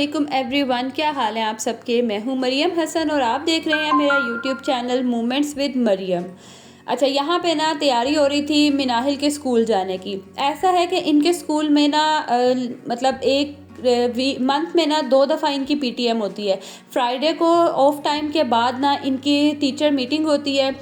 वालेकुम एवरीवन, क्या हाल है आप सबके। मैं हूँ मरियम हसन और आप देख रहे हैं मेरा YouTube channel moments with Mariyam. अच्छा, यहाँ पे ना तैयारी हो रही थी मिनाहिल के स्कूल जाने की। ऐसा है कि इनके स्कूल में ना मतलब एक मंथ में ना 2 दफ़ा इनकी पीटीएम होती है। फ्राइडे को ऑफ टाइम के बाद ना इनकी टीचर मीटिंग होती है।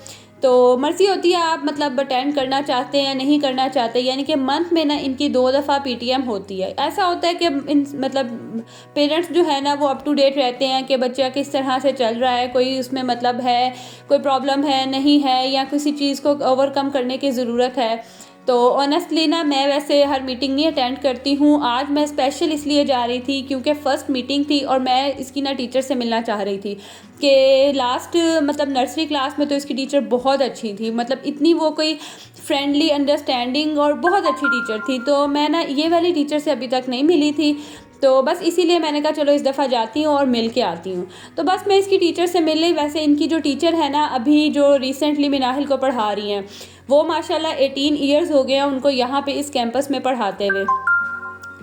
तो मर्ज़ी होती है आप मतलब अटेंड करना चाहते हैं या नहीं करना चाहते, यानी कि मंथ में ना इनकी 2 दफ़ा पीटीएम होती है। ऐसा होता है कि इन मतलब पेरेंट्स जो है ना वो अप टू डेट रहते हैं कि बच्चा किस तरह से चल रहा है, कोई उसमें मतलब है, कोई प्रॉब्लम है नहीं है, या किसी चीज़ को ओवरकम करने की ज़रूरत है। तो ऑनेस्टली ना मैं वैसे हर मीटिंग नहीं अटेंड करती हूँ। आज मैं स्पेशल इसलिए जा रही थी क्योंकि फ़र्स्ट मीटिंग थी और मैं इसकी ना टीचर से मिलना चाह रही थी कि लास्ट मतलब नर्सरी क्लास में तो इसकी टीचर बहुत अच्छी थी, मतलब इतनी वो कोई फ्रेंडली अंडरस्टैंडिंग और बहुत अच्छी टीचर थी। तो मैं ना ये वाली टीचर से अभी तक नहीं मिली थी, तो बस इसीलिए मैंने कहा चलो इस दफ़ा जाती हूँ और मिल के आती हूँ। तो बस मैं इसकी टीचर से मिल ली। वैसे इनकी जो टीचर है ना अभी जो रिसेंटली मिनाहिल को पढ़ा रही हैं, वो माशाल्लाह 18 ईयर्स हो गए हैं उनको यहाँ पे इस कैंपस में पढ़ाते हुए।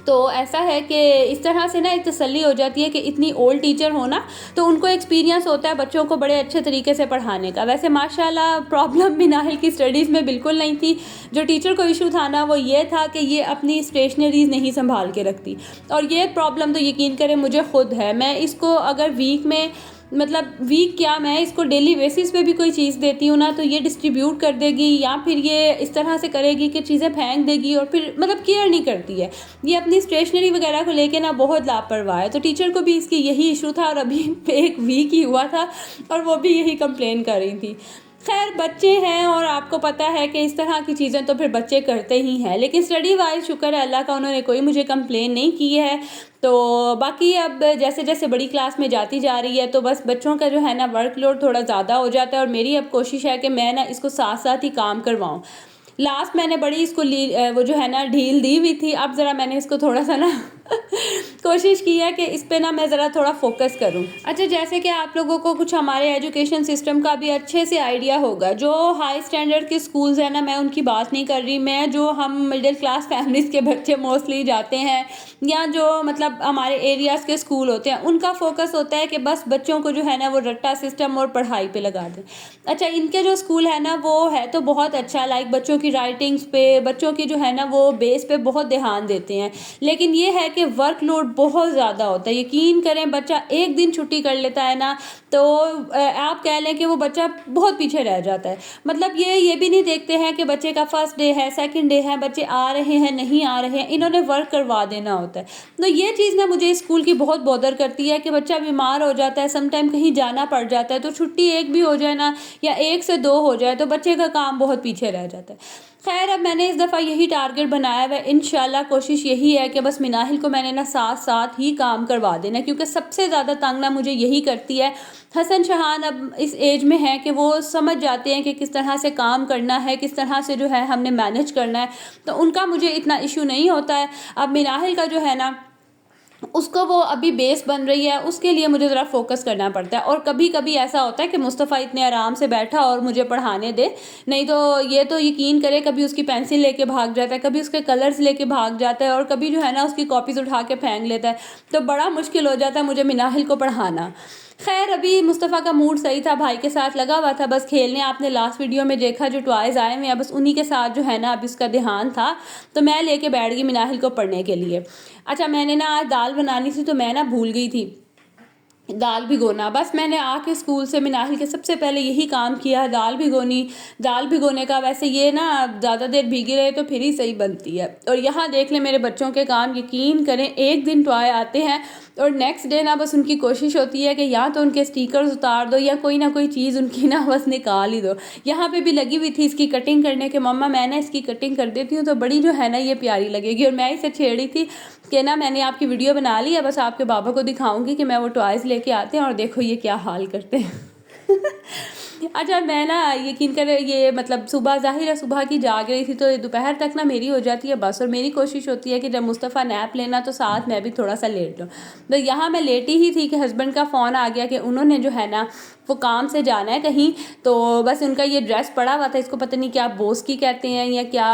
तो ऐसा है कि इस तरह से ना एक तसल्ली हो जाती है कि इतनी ओल्ड टीचर हो ना, तो उनको एक्सपीरियंस होता है बच्चों को बड़े अच्छे तरीके से पढ़ाने का। वैसे माशाल्लाह प्रॉब्लम मिनाहिल की स्टडीज़ में बिल्कुल नहीं थी। जो टीचर को इशू था ना वो ये था कि ये अपनी स्टेशनरीज़ नहीं संभाल के रखती, और ये प्रॉब्लम तो यकीन करें मुझे खुद है। मैं इसको अगर वीक में मतलब वीक क्या, मैं इसको डेली बेसिस पे भी कोई चीज़ देती हूँ ना तो ये डिस्ट्रीब्यूट कर देगी, या फिर ये इस तरह से करेगी कि चीज़ें फेंक देगी और फिर मतलब केयर नहीं करती है। ये अपनी स्टेशनरी वगैरह को लेके ना बहुत लापरवाह है। तो टीचर को भी इसकी यही इशू था और अभी एक वीक ही हुआ था और वो भी यही कंप्लेन कर रही थी। खैर बच्चे हैं और आपको पता है कि इस तरह की चीज़ें तो फिर बच्चे करते ही हैं, लेकिन स्टडी वाइज शुक्र है अल्लाह का उन्होंने कोई मुझे कंप्लेन नहीं की है। तो बाकी अब जैसे जैसे बड़ी क्लास में जाती जा रही है तो बस बच्चों का जो है ना वर्कलोड थोड़ा ज़्यादा हो जाता है, और मेरी अब कोशिश है कि मैं ना इसको साथ साथ ही काम करवाऊँ। लास्ट मैंने बड़ी इसको वो जो है ना ढील दी हुई थी, अब ज़रा मैंने इसको थोड़ा सा ना कोशिश की है कि इस पे ना मैं ज़रा थोड़ा फोकस करूं। अच्छा, जैसे कि आप लोगों को कुछ हमारे एजुकेशन सिस्टम का भी अच्छे से आइडिया होगा, जो हाई स्टैंडर्ड के स्कूल्स हैं ना, मैं उनकी बात नहीं कर रही। मैं जो हम मिडिल क्लास फैमिलीज़ के बच्चे मोस्टली जाते हैं, या जो मतलब हमारे एरियाज़ के स्कूल होते हैं, उनका फोकस होता है कि बस बच्चों को जो है ना वो रट्टा सिस्टम और पढ़ाई पे लगा दें। अच्छा, इनके जो स्कूल है ना वो है तो बहुत अच्छा, लाइक बच्चों की राइटिंग्स पे, बच्चों की जो है ना वो बेस पे बहुत ध्यान देते हैं, लेकिन ये है कि वर्कलोड बहुत ज़्यादा होता है। यकीन करें बच्चा एक दिन छुट्टी कर लेता है ना तो आप कह लें कि वो बच्चा बहुत पीछे रह जाता है। मतलब ये भी नहीं देखते हैं कि बच्चे का फर्स्ट डे है, सेकंड डे है, बच्चे आ रहे हैं नहीं आ रहे हैं, इन्होंने वर्क करवा देना होता है। तो ये चीज़ ना मुझे स्कूल की बहुत बॉदर करती है कि बच्चा बीमार हो जाता है, समटाइम कहीं जाना पड़ जाता है, तो छुट्टी एक भी हो जाए ना या 1 से 2 हो जाए तो बच्चे का काम बहुत पीछे रह जाता है। खैर अब मैंने इस दफ़ा यही टारगेट बनाया हुआ है। इंशाल्लाह कोशिश यही है कि बस मिनाहिल को मैंने ना साथ साथ ही काम करवा देना, क्योंकि सबसे ज़्यादा तंग ना मुझे यही करती है। हसन शहान अब इस एज में है कि वो समझ जाते हैं कि किस तरह से काम करना है, किस तरह से जो है हमने मैनेज करना है, तो उनका मुझे इतना इशू नहीं होता है। अब मिनाहिल का जो है ना उसको वो अभी बेस बन रही है, उसके लिए मुझे ज़रा फोकस करना पड़ता है। और कभी कभी ऐसा होता है कि मुस्तफ़ा इतने आराम से बैठा और मुझे पढ़ाने दे, नहीं तो ये तो यकीन करे कभी उसकी पेंसिल लेके भाग जाता है, कभी उसके कलर्स लेके भाग जाता है, और कभी जो है ना उसकी कॉपीज़ उठा के फेंक लेता है। तो बड़ा मुश्किल हो जाता है मुझे मिनाहिल को पढ़ाना। खैर अभी मुस्तफ़ा का मूड सही था, भाई के साथ लगा हुआ था बस खेलने। आपने लास्ट वीडियो में देखा जो टॉयज़ आए हुए हैं बस उन्हीं के साथ जो है ना अभी उसका ध्यान था, तो मैं लेके बैठ गई मिनाहिल को पढ़ने के लिए। अच्छा, मैंने ना आज दाल बनानी थी तो मैं ना भूल गई थी दाल भिगोना। बस मैंने आके स्कूल से मिनाहिल के सबसे पहले यही काम किया, दाल भिगोनी। दाल भिगोने का वैसे ये ना ज़्यादा देर भीगी रहे तो फिर ही सही बनती है। और यहाँ देख लें मेरे बच्चों के काम, यकीन करें एक दिन टॉय आते हैं और नेक्स्ट डे ना बस उनकी कोशिश होती है कि या तो उनके स्टिकर्स उतार दो या कोई ना कोई चीज़ उनकी ना बस निकाल ही दो। यहाँ पे भी लगी हुई थी इसकी कटिंग करने के, मम्मा मैं ना इसकी कटिंग कर देती हूँ तो बड़ी जो है ना ये प्यारी लगेगी। और मैं इसे छेड़ी थी कि ना मैंने आपकी वीडियो बना ली है, बस आपके बाबा को दिखाऊंगी कि मैं वो टॉयज़ लेके आते हैं और देखो ये क्या हाल करते हैं। अच्छा मैं ना यकीन करें ये मतलब सुबह ज़ाहिर है सुबह की जाग रही थी तो दोपहर तक ना मेरी हो जाती है बस, और मेरी कोशिश होती है कि जब मुस्तफ़ा नैप लेना तो साथ मैं भी थोड़ा सा लेट लूँ। तो यहाँ मैं लेटी ही थी कि हस्बैंड का फ़ोन आ गया कि उन्होंने जो है ना वो काम से जाना है कहीं, तो बस उनका ये ड्रेस पड़ा हुआ था, इसको पता नहीं क्या बोस्की कहते हैं या क्या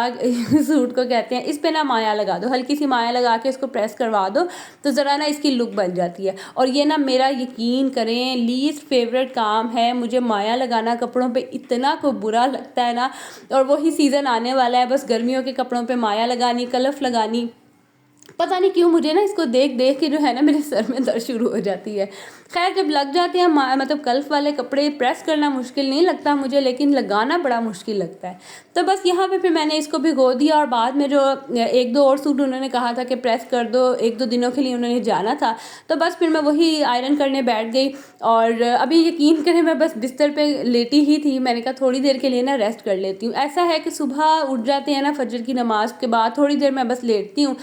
सूट को कहते हैं, इस पे ना माया लगा दो, हल्की सी माया लगा के इसको प्रेस करवा दो तो ज़रा ना इसकी लुक बन जाती है। और ये ना मेरा यकीन करें लीस्ट फेवरेट काम है, मुझे माया लगाना कपड़ों पे इतना को बुरा लगता है ना। और वही सीज़न आने वाला है, बस गर्मियों के कपड़ों पे माया लगानी, कलफ लगानी, पता नहीं क्यों मुझे ना इसको देख देख के जो है ना मेरे सर में दर्द शुरू हो जाती है। खैर जब लग जाते हैं मतलब कल्फ वाले कपड़े प्रेस करना मुश्किल नहीं लगता मुझे, लेकिन लगाना बड़ा मुश्किल लगता है। तो बस यहाँ पे फिर मैंने इसको भिगो दिया, और बाद में जो एक दो और सूट उन्होंने कहा था कि प्रेस कर दो, एक दो दिनों के लिए उन्होंने जाना था, तो बस फिर मैं वही आयरन करने बैठ गई। और अभी यकीन करें मैं बस बिस्तर पे लेटी ही थी, मैंने कहा थोड़ी देर के लिए ना रेस्ट कर लेती हूँ। ऐसा है कि सुबह उठ जाते हैं ना फजर की नमाज के बाद थोड़ी देर मैं बस लेटती हूँ,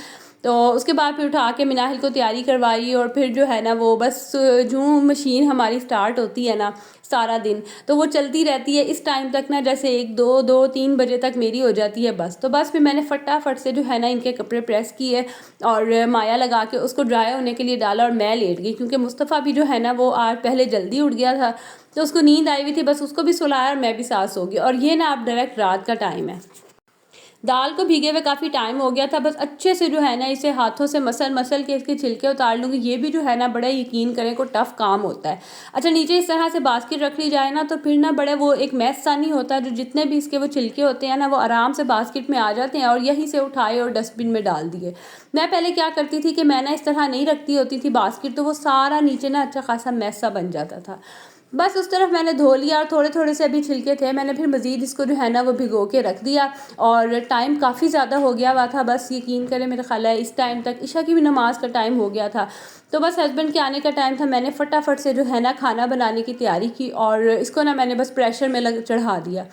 तो उसके बाद फिर उठा के मिनाहिल को तैयारी करवाई, और फिर जो है ना वो बस जो मशीन हमारी स्टार्ट होती है ना सारा दिन, तो वो चलती रहती है इस टाइम तक ना, जैसे 1 2 3 बजे तक मेरी हो जाती है बस। तो बस फिर मैंने फटाफट से जो है ना इनके कपड़े प्रेस किए और माया लगा के उसको ड्राई होने के लिए डाला, और मैं लेट गई क्योंकि मुस्तफ़ा भी जो है ना वो आज पहले जल्दी उठ गया था, तो उसको नींद आई हुई थी, बस उसको भी सुलाया और मैं भी साथ सो गई। और ये ना अब डायरेक्ट रात का टाइम है, दाल को भीगे हुए काफ़ी टाइम हो गया था, बस अच्छे से जो है ना इसे हाथों से मसल मसल के इसके छिलके उतार लूँगी। ये भी जो है ना बड़ा यकीन करें को टफ़ काम होता है। अच्छा नीचे इस तरह से बास्केट रख ली जाए ना तो फिर ना बड़े वो एक मैस सा नहीं होता, जो जितने भी इसके वो छिलके होते हैं ना वो आराम से बास्केट में आ जाते हैं और यहीं से उठाए और डस्टबिन में डाल दिए। मैं पहले क्या करती थी कि मैं ना इस तरह नहीं रखती होती थी बास्केट, तो वो सारा नीचे ना अच्छा खासा मैस सा बन जाता था। बस उस तरफ मैंने धो लिया, और थोड़े थोड़े से अभी छिलके थे, मैंने फिर मज़ीद इसको जो है ना वो भिगो के रख दिया। और टाइम काफ़ी ज़्यादा हो गया हुआ था, बस यकीन करें मेरा ख्याल है इस टाइम तक ईशा की भी नमाज़ का टाइम हो गया था। तो बस हस्बैंड के आने का टाइम था, मैंने फटाफट से जो है ना खाना बनाने की तैयारी की, और इसको ना मैंने बस प्रेशर में चढ़ा दिया।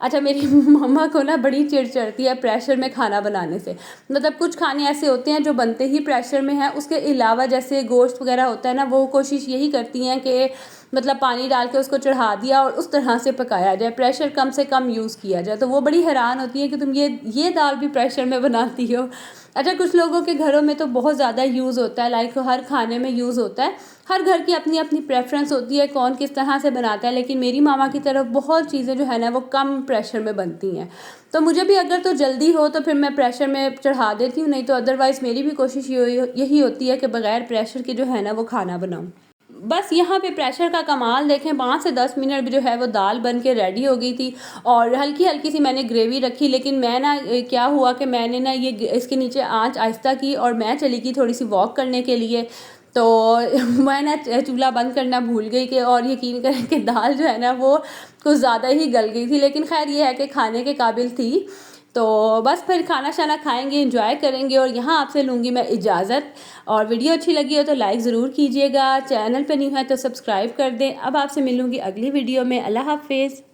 अच्छा मेरी मम्मा को ना बड़ी चिढ़ चढ़ती है प्रेशर में खाना बनाने से, मतलब कुछ खाने ऐसे होते हैं जो बनते ही प्रेशर में हैं, उसके अलावा जैसे गोश्त वगैरह होता है ना, वो कोशिश यही करती हैं कि मतलब पानी डाल के उसको चढ़ा दिया और उस तरह से पकाया जाए, प्रेशर कम से कम यूज़ किया जाए। तो वो बड़ी हैरान होती है कि तुम ये दाल भी प्रेशर में बनाती हो। अच्छा कुछ लोगों के घरों में तो बहुत ज़्यादा यूज़ होता है, लाइक हर खाने में यूज़ होता है, हर घर की अपनी अपनी प्रेफरेंस होती है कौन किस तरह से बनाता है, लेकिन मेरी मामा की तरफ बहुत चीज़ें जो है ना वो कम प्रेशर में बनती हैं। तो मुझे भी अगर तो जल्दी हो तो फिर मैं प्रेशर में चढ़ा देती हूँ, नहीं तो अदरवाइज़ मेरी भी कोशिश यही होती है कि बग़ैर प्रेशर के जो है ना वो खाना बनाऊँ। बस यहाँ पे प्रेशर का कमाल देखें, 5 से 10 मिनट भी जो है वो दाल बन के रेडी हो गई थी, और हल्की हल्की सी मैंने ग्रेवी रखी। लेकिन मैं ना क्या हुआ कि मैंने ना ये इसके नीचे आंच आहिस्ता की और मैं चली गई थोड़ी सी वॉक करने के लिए, तो मैं ना चूल्हा बंद करना भूल गई कि, और यकीन करें कि दाल जो है ना वो कुछ ज़्यादा ही गल गई थी, लेकिन खैर ये है कि खाने के काबिल थी। तो बस फिर खाना शाना खाएंगे, एंजॉय करेंगे, और यहाँ आपसे लूँगी मैं इजाज़त। और वीडियो अच्छी लगी हो तो लाइक ज़रूर कीजिएगा, चैनल पे नहीं है तो सब्सक्राइब कर दें। अब आपसे मिलूँगी अगली वीडियो में। अल्लाह हाफिज़।